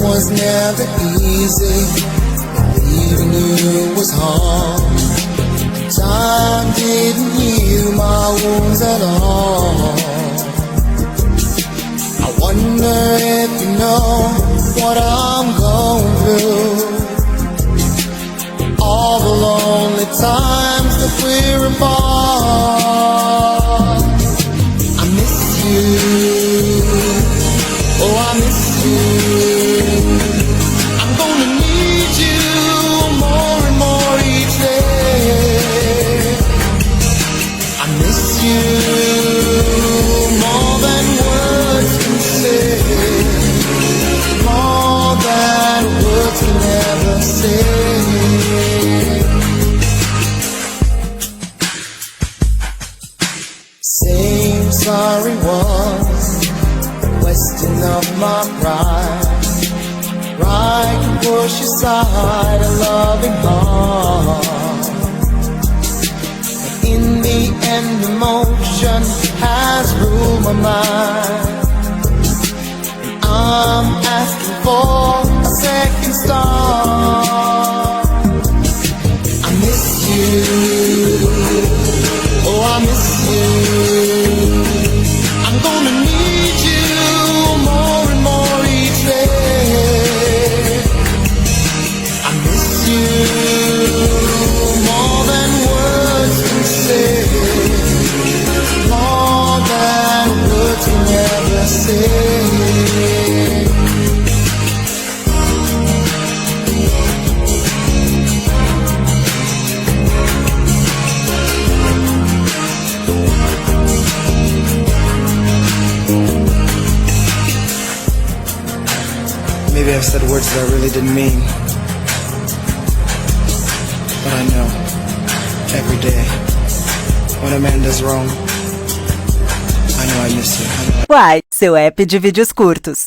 was never easy. Leaving you was hard. Time didn't heal my wounds at all. I wonder if you know what I'm going through. All the lonely times that we're apart. I miss you. Oh, I miss you. I'm gonna need you more and more each day. I miss you more than words can say. More than words can ever say. Same sorry was question of my pride. Pride can push aside a loving heart. But in the end, emotion has ruled my mind. And I'm asking for a second start. I miss you. Oh, I miss you. I'm gonna need you more and more each day. I miss you more than words can say. More than words can ever say. Maybe I've said words that I really didn't mean. But I know, every day, when a man does wrong, I know I miss you. Uai, seu app de vídeos curtos.